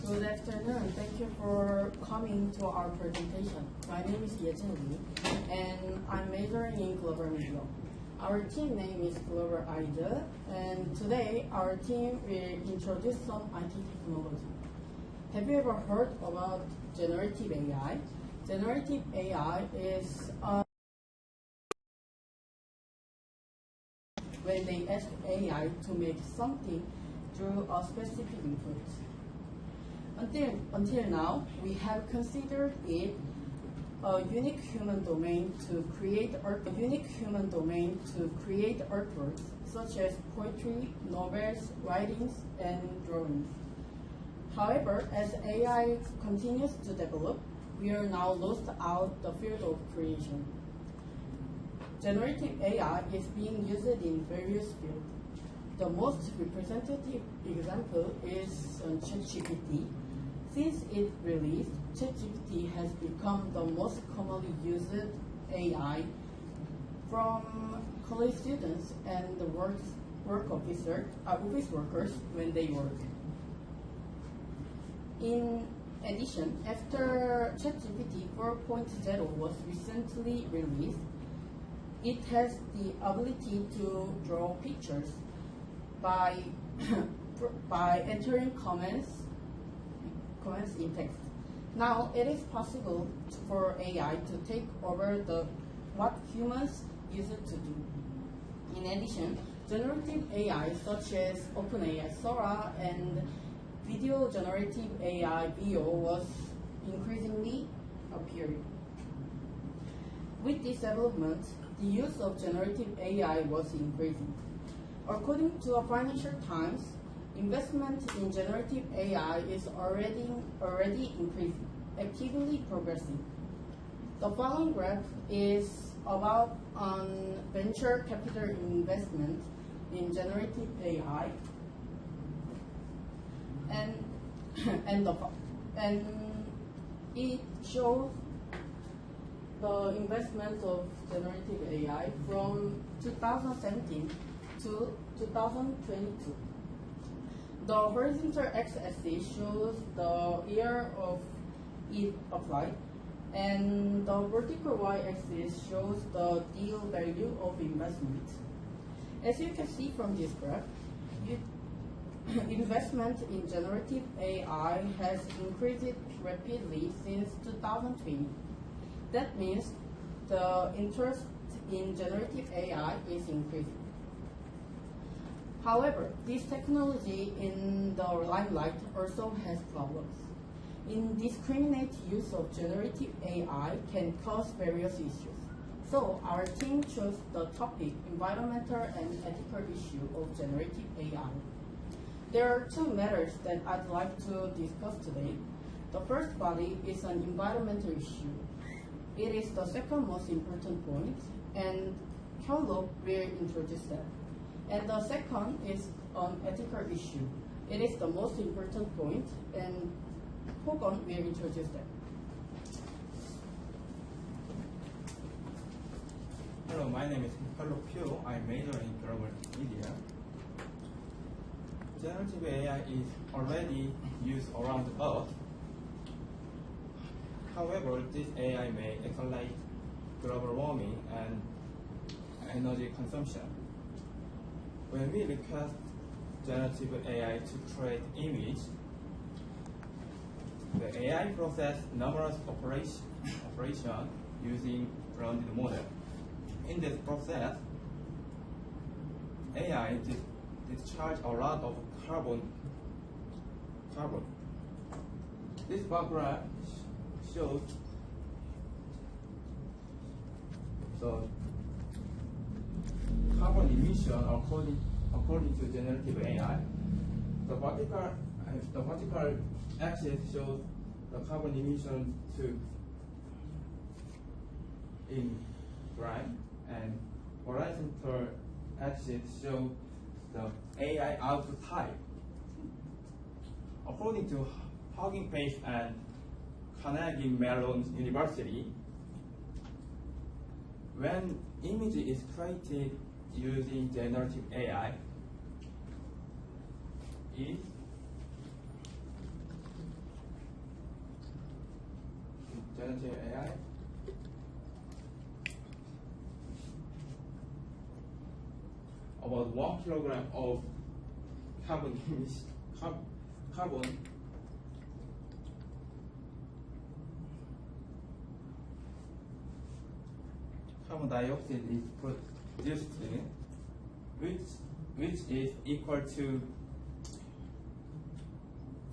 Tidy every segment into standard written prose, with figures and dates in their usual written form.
Good afternoon. Thank you for coming to our presentation. My name is Yejin Lee, and I'm majoring in global media. Our team name is Global Idea, and today our team will introduce some IT technology. Have you ever heard about generative AI? Generative AI is when they ask AI to make something through a specific input. Until now, we have considered it a unique human domain to create artworks such as poetry, novels, writings, and drawings. However, as AI continues to develop, we are now lost out the field of creation. Generative AI is being used in various fields. The most representative example is ChatGPT. Since its release, ChatGPT has become the most commonly used AI from college students and the office workers when they work. In addition, after ChatGPT 4.0 was recently released, it has the ability to draw pictures by entering comments in text. Now it is possible for AI to take over what humans used to do. In addition, generative AI such as OpenAI Sora and video generative AI VO was increasingly appearing. With this development, the use of generative AI was increasing. According to Financial Times, investment in generative AI is already increasing, actively progressing. The following graph is about venture capital investment in generative AI, and it shows the investment of generative AI from 2017 to 2022. The horizontal x-axis shows the year of it applied, and the vertical y-axis shows the deal value of investment. As you can see from this graph, investment in generative AI has increased rapidly since 2020. That means the interest in generative AI is increasing. However, this technology in the limelight also has problems. Indiscriminate use of generative AI can cause various issues. So our team chose the topic environmental and ethical issue of generative AI. There are two matters that I'd like to discuss today. The first body is an environmental issue. It is the second most important point, and Hyolok will introduce that. And the second is an ethical issue. It is the most important point, and Hogon will introduce that. Hello, my name is Hyolok. I'm majoring in global media. Generative AI is already used around the Earth. However, this AI may accelerate global warming and energy consumption. When we request generative AI to create image, the AI processes numerous operations using grounded model. In this process, AI discharges a lot of carbon. This bar graph shows the carbon emission according to generative AI. The vertical axis shows the carbon emission in gram, and horizontal axis shows the AI output type. According to Hugging Face and Carnegie Mellon University, when image is created using generative AI, generative AI. About 1 kilogram of carbon carbon dioxide is produced, which is equal to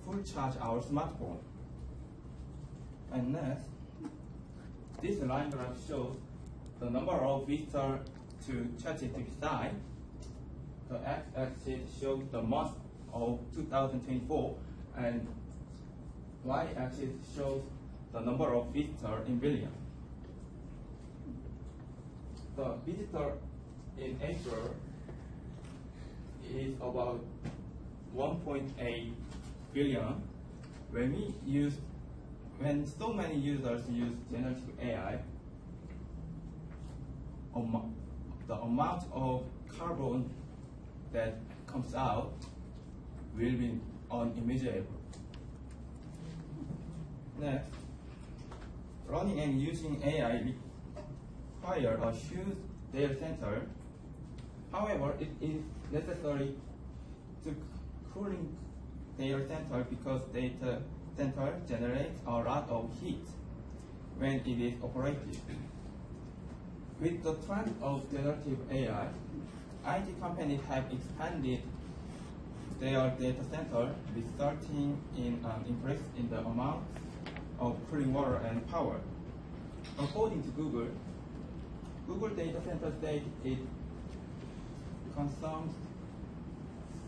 full charge our smartphone. And next, this line graph shows the number of visitors to ChatGPT site. The x-axis shows the month of 2024, and y-axis shows the number of visitors in billion. The visitor in April is about 1.8 billion. When so many users use generative AI, the amount of carbon that comes out will be unimaginable. Next, running and using AI require a huge data center. However, it is necessary to cooling data center because data center generates a lot of heat when it is operated. With the trend of generative AI, IT companies have expanded their data center, resulting in an increase in the amount of cooling water and power. According to Google data center said it consumes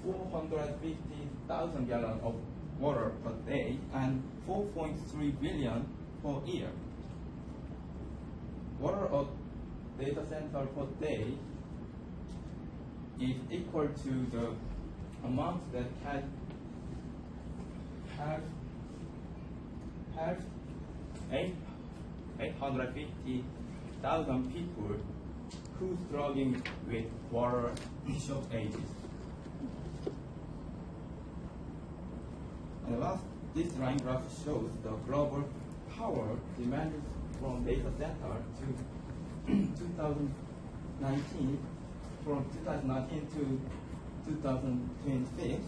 450,000 gallons of water per day and 4.3 billion per year. Water a data center per day is equal to the amount that can have 850,000 people who struggling with water shortages. And last, this line graph shows the global power demanded from data center to 2019, from 2019 to 2026.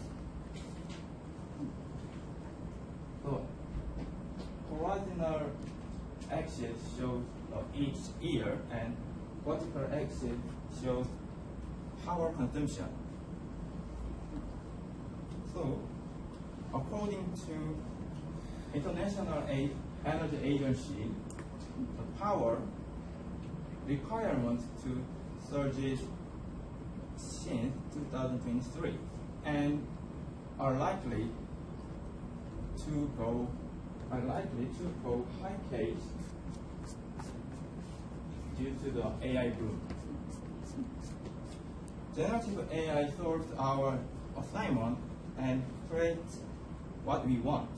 So horizontal axis shows each year, and vertical axis shows power consumption. So, according to International Energy Agency, the power requirements to surges since 2023 and are likely to go high case due to the AI boom. Generative AI solves our assignment and creates what we want.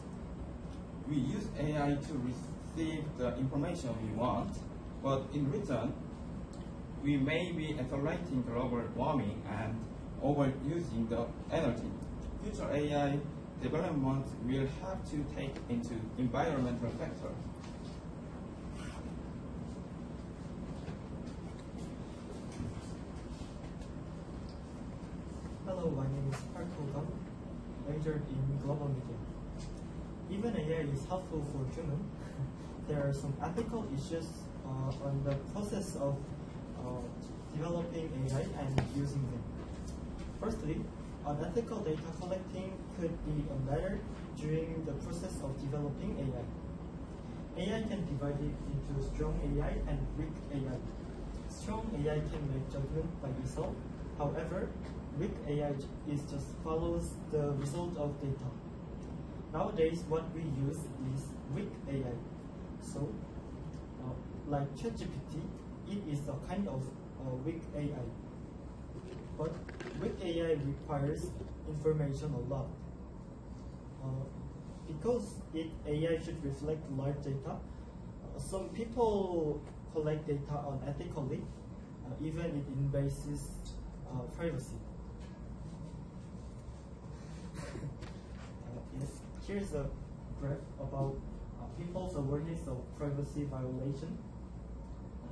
We use AI to receive the information we want, but in return, we may be accelerating global warming and overusing the energy. Future AI development will have to take into environmental factors. Hello, my name is Park Ho-Gam, majored in global media. Even AI is helpful for humans, there are some ethical issues on the process of developing AI and using them. Firstly, unethical data collecting could be a matter during the process of developing AI. AI can be divided into strong AI and weak AI. Strong AI can make judgment by itself. However, weak AI just follows the result of data. Nowadays, what we use is weak AI. So, like ChatGPT, it is a kind of weak AI. But weak AI requires information a lot. Because AI should reflect large data, some people collect data unethically, even it invades privacy. Yes, here's a graph about people's awareness of privacy violation,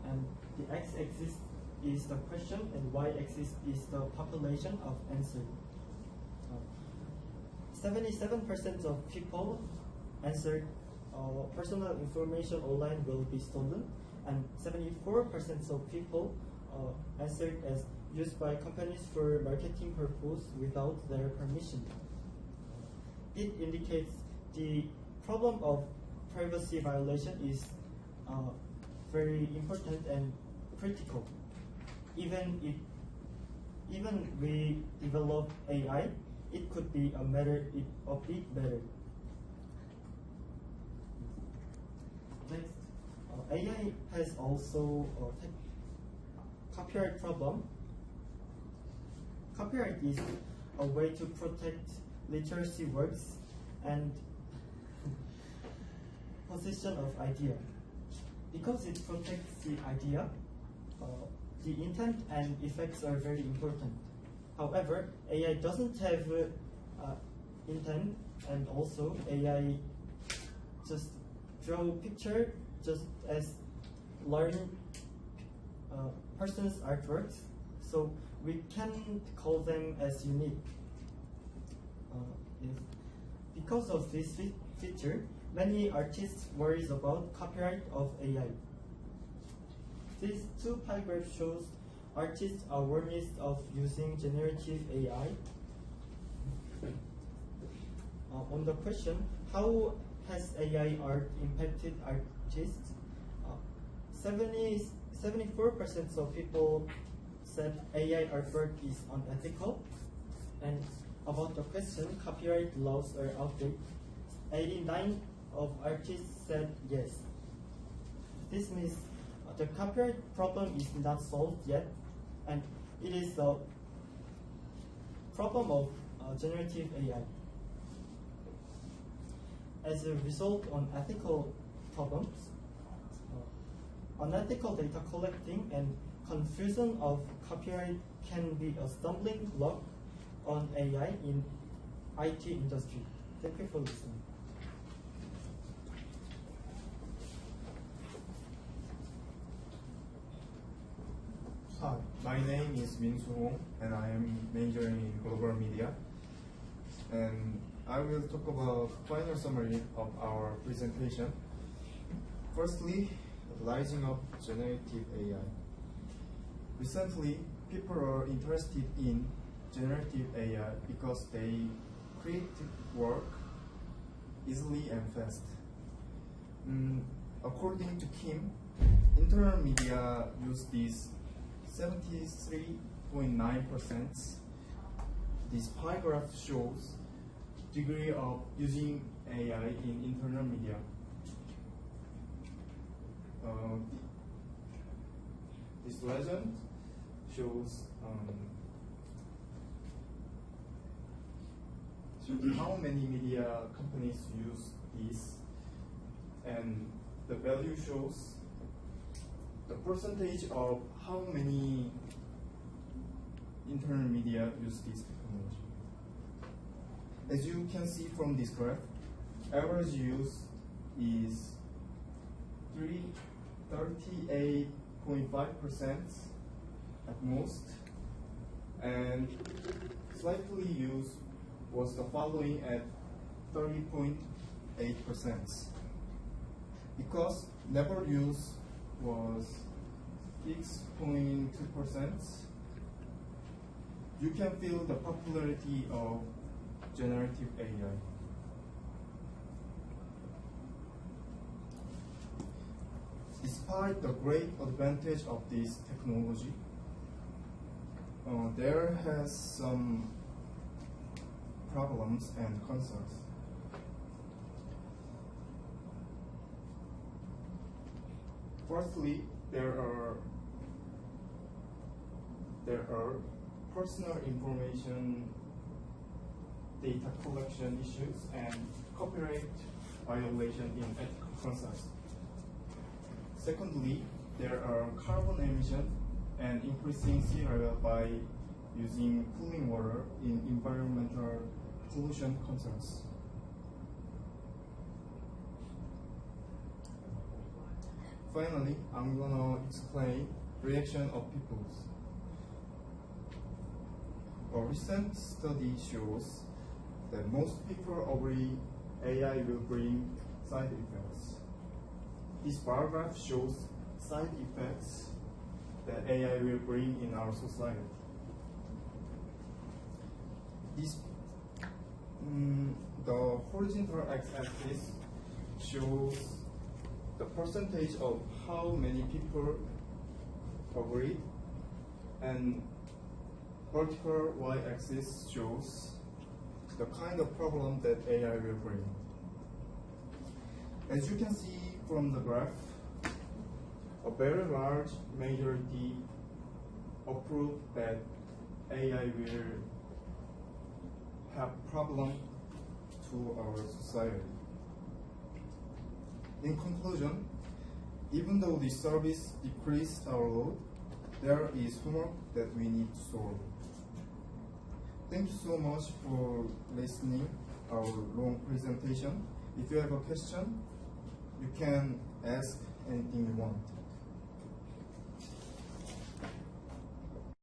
and the x-axis is the question and y-axis is the population of answer. 77% of people answered personal information online will be stolen, and 74% of people answered as used by companies for marketing purpose without their permission. It indicates the problem of privacy violation is very important and critical. Even we develop AI, it could be a bit better. Next, AI has also a copyright problem. Copyright is a way to protect literacy works and possession of idea. Because it protects the idea, the intent and effects are very important. However, AI doesn't have intent, and also AI just draw picture just as learn person's artworks, so we can't call them as unique. Because of this feature, many artists worries about copyright of AI. These two pie graphs shows artists' awareness of using generative AI. On the question, how has AI art impacted artists? 74% of people said AI artwork is unethical. And about the question, copyright laws are outdated, 89% of artists said yes. This means the copyright problem is not solved yet, and it is the problem of generative AI. As a result on ethical problems, unethical data collecting and confusion of copyright can be a stumbling block on AI in IT industry. Thank you for listening. Hi, my name is Min Soo Hong, and I am majoring in global media. And I will talk about final summary of our presentation. Firstly, the rising of generative AI. Recently, people are interested in generative AI because they create work easily and fast. According to Kim, internal media use these 73.9%. This pie graph shows degree of using AI in internal media. This legend shows how many media companies use this, and the value shows the percentage of how many internal media use this technology. As you can see from this graph, average use is 38.5% at most, and slightly used was the following at 30.8%. Because never used was 6.2%. You can feel the popularity of generative AI. Despite the great advantage of this technology, there has some problems and concerns. Firstly, there are personal information data collection issues and copyright violation in ethical concerns. Secondly, there are carbon emission and increasing sea level by using cooling water in environmental pollution concerns. finally, I'm gonna explain reaction of people. A recent study shows that most people agree AI will bring side effects. This bar graph shows side effects that AI will bring in our society. The horizontal x-axis shows the percentage of how many people agree, and vertical y-axis shows the kind of problem that AI will bring. As you can see from the graph, a very large majority approve that AI will have problem to our society. In conclusion, even though the service decreased our load, there is homework that we need to solve. Thank you so much for listening our long presentation. If you have a question, you can ask anything you want.